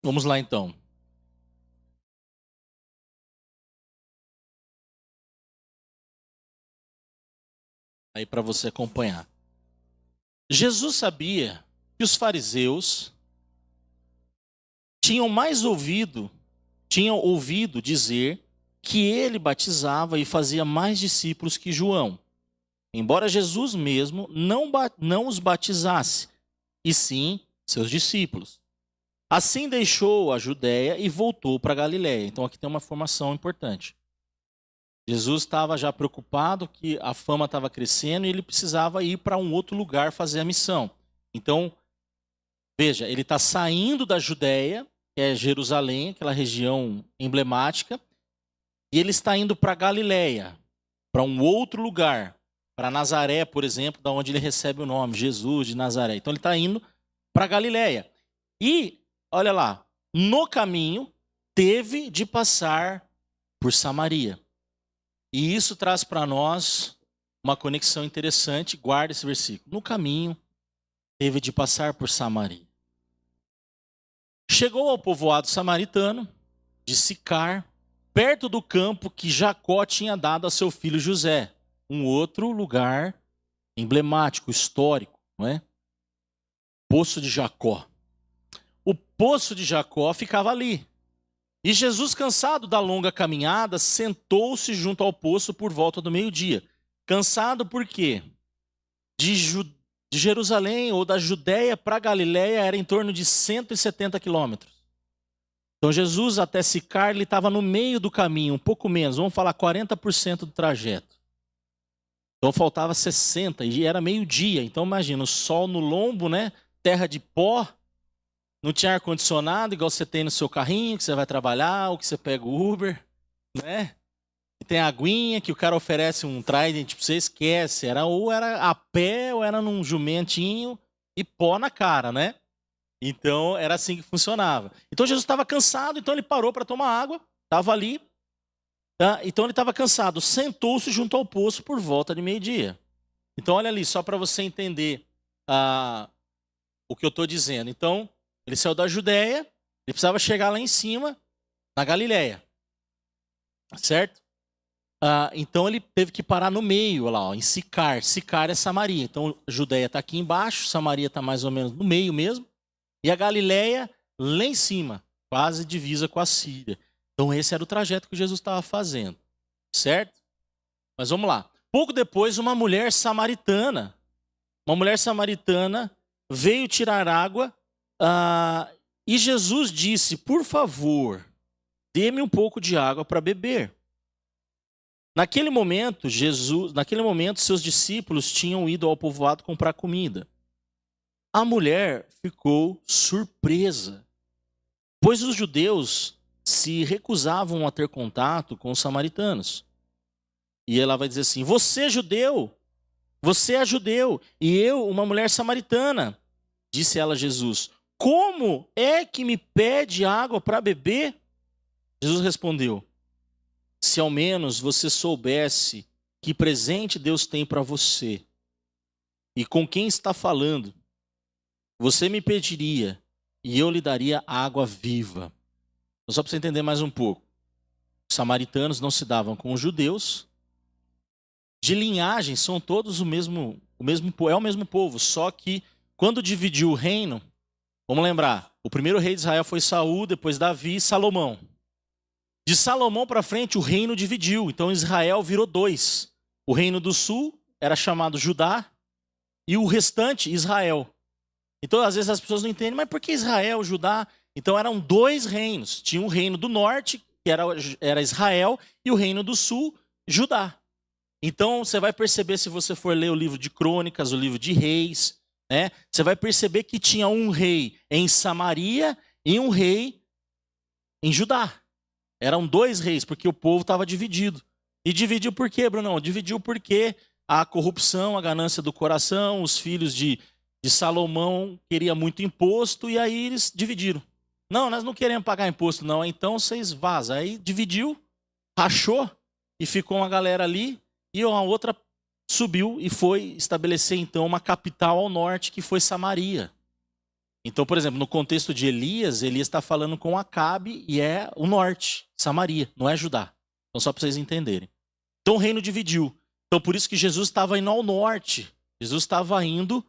Vamos lá então. Aí para você acompanhar. Jesus sabia que os fariseus tinham ouvido dizer que ele batizava e fazia mais discípulos que João, embora Jesus mesmo não os batizasse, e sim seus discípulos. Assim deixou a Judéia e voltou para Galiléia. Então aqui tem uma informação importante. Jesus estava já preocupado que a fama estava crescendo e ele precisava ir para um outro lugar fazer a missão. Então, veja, ele está saindo da Judéia, que é Jerusalém, aquela região emblemática, e ele está indo para Galiléia, para um outro lugar, para Nazaré, por exemplo, da onde ele recebe o nome, Jesus de Nazaré. Então ele está indo para Galiléia. E, olha lá, no caminho teve de passar por Samaria. E isso traz para nós uma conexão interessante, guarda esse versículo. No caminho, teve de passar por Samaria. Chegou ao povoado samaritano de Sicar, perto do campo que Jacó tinha dado a seu filho José. Um outro lugar emblemático, histórico, não é? Poço de Jacó. O poço de Jacó ficava ali. E Jesus, cansado da longa caminhada, sentou-se junto ao poço por volta do meio-dia. Cansado por quê? De Jerusalém ou da Judéia para Galiléia era em torno de 170 quilômetros. Então Jesus até Sicar, ele estava no meio do caminho, um pouco menos, vamos falar 40% do trajeto. Então faltava 60 e era meio-dia. Então imagina, o sol no lombo, né? Terra de pó. Não tinha ar-condicionado, igual você tem no seu carrinho, que você vai trabalhar, ou que você pega o Uber, né? E tem a aguinha, que o cara oferece um Trident pra você, esquece. Ou era a pé, ou era num jumentinho, e pó na cara, né? Então, era assim que funcionava. Então, Jesus estava cansado, então ele parou para tomar água, estava ali. Tá? Então, ele estava cansado, sentou-se junto ao poço por volta de meio-dia. Então, olha ali, só para você entender o que eu estou dizendo. Então, ele saiu da Judéia, ele precisava chegar lá em cima, na Galiléia. Certo? Então ele teve que parar no meio, lá, ó, em Sicar. Sicar é Samaria. Então a Judéia está aqui embaixo, Samaria está mais ou menos no meio mesmo. E a Galiléia lá em cima, quase divisa com a Síria. Então esse era o trajeto que Jesus estava fazendo. Certo? Mas vamos lá. Pouco depois, uma mulher samaritana veio tirar água. E Jesus disse, por favor, dê-me um pouco de água para beber. Naquele momento, seus discípulos tinham ido ao povoado comprar comida. A mulher ficou surpresa, pois os judeus se recusavam a ter contato com os samaritanos. E ela vai dizer assim, você é judeu, e eu, uma mulher samaritana. Disse ela a Jesus, como é que me pede água para beber? Jesus respondeu, se ao menos você soubesse que presente Deus tem para você e com quem está falando, você me pediria e eu lhe daria água viva. Então, só para você entender mais um pouco. Os samaritanos não se davam com os judeus. De linhagem são todos é o mesmo povo, só que quando dividiu o reino, vamos lembrar, o primeiro rei de Israel foi Saul, depois Davi e Salomão. De Salomão para frente, o reino dividiu. Então Israel virou dois. O reino do sul era chamado Judá e o restante, Israel. Então, às vezes as pessoas não entendem, mas por que Israel, Judá? Então eram dois reinos. Tinha o reino do norte, que era Israel, e o reino do sul, Judá. Então você vai perceber, se você for ler o livro de Crônicas, o livro de Reis, né? Você vai perceber que tinha um rei em Samaria e um rei em Judá. Eram dois reis, porque o povo estava dividido. E dividiu por quê, Brunão? Dividiu porque a corrupção, a ganância do coração, os filhos de Salomão queriam muito imposto, e aí eles dividiram. Não, nós não queremos pagar imposto, não. Então vocês vazam. Aí dividiu, rachou, e ficou uma galera ali, e uma outra subiu e foi estabelecer então uma capital ao norte, que foi Samaria. Então, por exemplo, no contexto de Elias está falando com Acabe e é o norte, Samaria, não é Judá. Então, só para vocês entenderem. Então, o reino dividiu. Então, por isso que Jesus estava indo ao norte. Jesus estava indo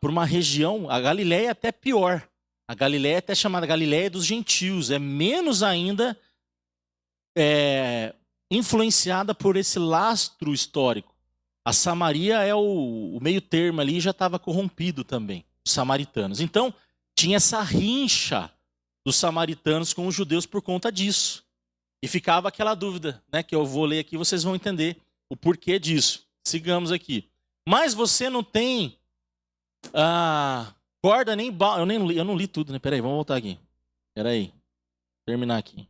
por uma região, a Galileia é até pior. A Galileia é até chamada Galileia dos gentios. É menos ainda influenciada por esse lastro histórico. A Samaria é o meio termo ali, já estava corrompido também, os samaritanos. Então, tinha essa rincha dos samaritanos com os judeus por conta disso. E ficava aquela dúvida, né, que eu vou ler aqui, vocês vão entender o porquê disso. Sigamos aqui. Mas você não tem corda nem balde. Eu não li tudo, né? Peraí, vamos voltar aqui. Peraí. Terminar aqui.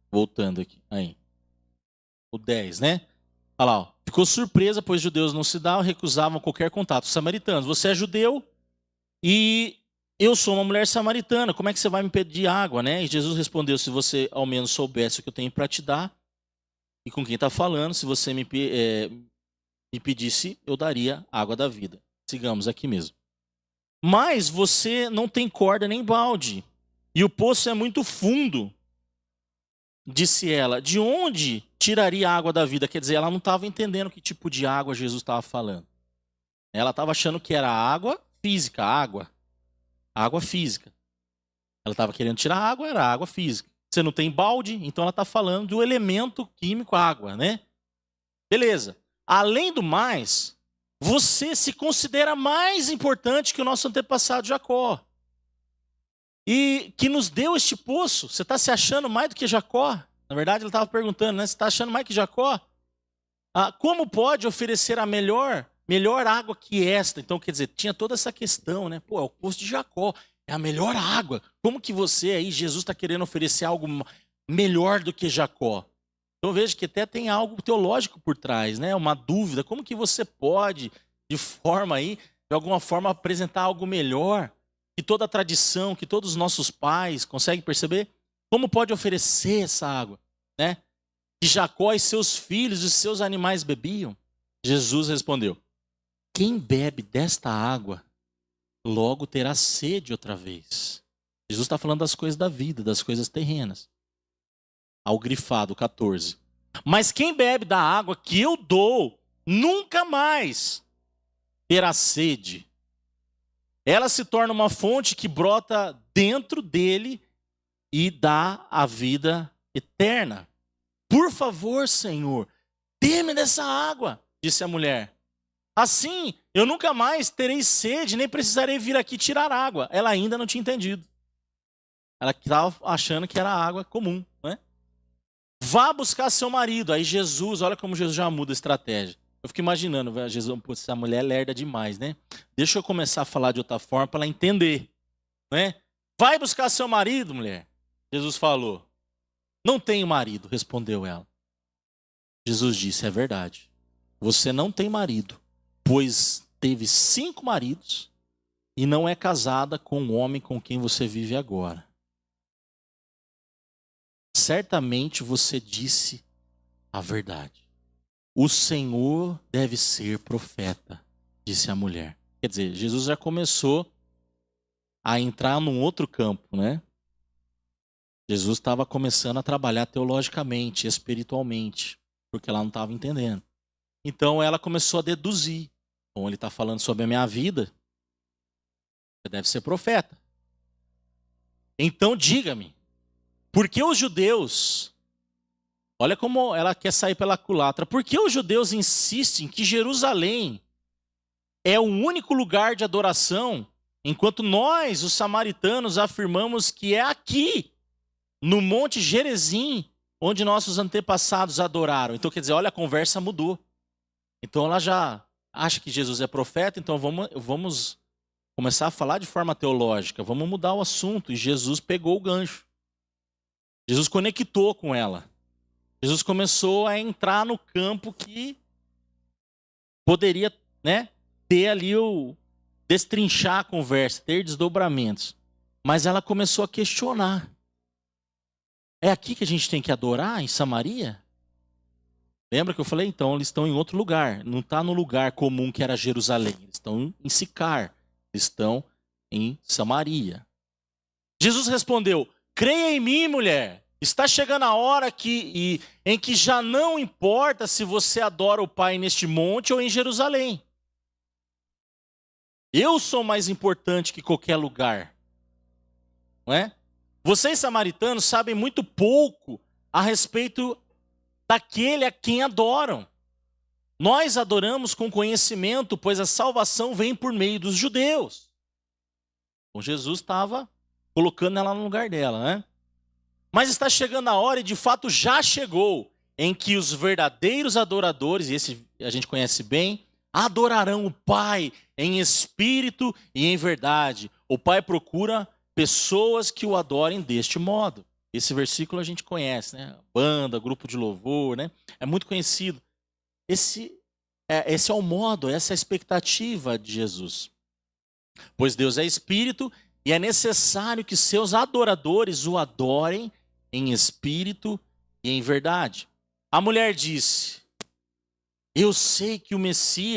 Voltando aqui. Aí. O 10, né? Olha lá, ó. Ficou surpresa, pois judeus não se davam, recusavam qualquer contato. Os samaritanos, você é judeu e eu sou uma mulher samaritana, como é que você vai me pedir água, né? E Jesus respondeu, se você ao menos soubesse o que eu tenho para te dar e com quem está falando, se você me pedisse, eu daria água da vida. Sigamos aqui mesmo. Mas você não tem corda nem balde e o poço é muito fundo. Disse ela, de onde tiraria a água da vida? Quer dizer, ela não estava entendendo que tipo de água Jesus estava falando. Ela estava achando que era água física, água física. Ela estava querendo tirar água, era água física. Você não tem balde, então ela está falando do elemento químico água, né? Beleza. Além do mais, você se considera mais importante que o nosso antepassado Jacó. E que nos deu este poço. Você está se achando mais do que Jacó? Na verdade, ele estava perguntando, né? Você está achando mais que Jacó? Como pode oferecer a melhor água que esta? Então, quer dizer, tinha toda essa questão, né? Pô, é o poço de Jacó, é a melhor água. Como que você aí, Jesus está querendo oferecer algo melhor do que Jacó? Então, veja que até tem algo teológico por trás, né? Uma dúvida. Como que você pode, de alguma forma, apresentar algo melhor que toda a tradição, que todos os nossos pais conseguem perceber? Como pode oferecer essa água, né? Que Jacó e seus filhos e seus animais bebiam? Jesus respondeu, quem bebe desta água, logo terá sede outra vez. Jesus está falando das coisas da vida, das coisas terrenas. Ao grifado, 14. Mas quem bebe da água que eu dou, nunca mais terá sede. Ela se torna uma fonte que brota dentro dele e dá a vida eterna. Por favor, Senhor, dê-me dessa água, disse a mulher. Assim, eu nunca mais terei sede, nem precisarei vir aqui tirar água. Ela ainda não tinha entendido. Ela estava achando que era água comum, né? Vá buscar seu marido. Aí Jesus, olha como Jesus já muda a estratégia. Eu fico imaginando, Jesus, pô, essa mulher é lerda demais, né? Deixa eu começar a falar de outra forma para ela entender, né? Vai buscar seu marido, mulher. Jesus falou. Não tenho marido, respondeu ela. Jesus disse, é verdade. Você não tem marido, pois teve 5 maridos e não é casada com o homem com quem você vive agora. Certamente você disse a verdade. O Senhor deve ser profeta, disse a mulher. Quer dizer, Jesus já começou a entrar num outro campo, né? Jesus estava começando a trabalhar teologicamente, espiritualmente, porque ela não estava entendendo. Então ela começou a deduzir. Bom, ele está falando sobre a minha vida, você deve ser profeta. Então diga-me, por que os judeus... Olha como ela quer sair pela culatra. Por que os judeus insistem que Jerusalém é o único lugar de adoração, enquanto nós, os samaritanos, afirmamos que é aqui, no Monte Gerizim, onde nossos antepassados adoraram? Então, quer dizer, olha, a conversa mudou. Então, ela já acha que Jesus é profeta, então vamos começar a falar de forma teológica, vamos mudar o assunto. E Jesus pegou o gancho. Jesus conectou com ela. Jesus começou a entrar no campo que poderia, né, ter ali destrinchar a conversa, ter desdobramentos. Mas ela começou a questionar. É aqui que a gente tem que adorar, em Samaria? Lembra que eu falei? Então, eles estão em outro lugar. Não está no lugar comum que era Jerusalém. Eles estão em Sicar. Eles estão em Samaria. Jesus respondeu: creia em mim, mulher. Está chegando a hora em que já não importa se você adora o Pai neste monte ou em Jerusalém. Eu sou mais importante que qualquer lugar. Não é? Vocês, samaritanos, sabem muito pouco a respeito daquele a quem adoram. Nós adoramos com conhecimento, pois a salvação vem por meio dos judeus. Então Jesus estava colocando ela no lugar dela, né? Mas está chegando a hora, e de fato já chegou, em que os verdadeiros adoradores, e esse a gente conhece bem, adorarão o Pai em espírito e em verdade. O Pai procura pessoas que o adorem deste modo. Esse versículo a gente conhece, né? Banda, grupo de louvor, né? É muito conhecido. Esse é o modo, essa é a expectativa de Jesus. Pois Deus é espírito e é necessário que seus adoradores o adorem em espírito e em verdade. A mulher disse: eu sei que o Messias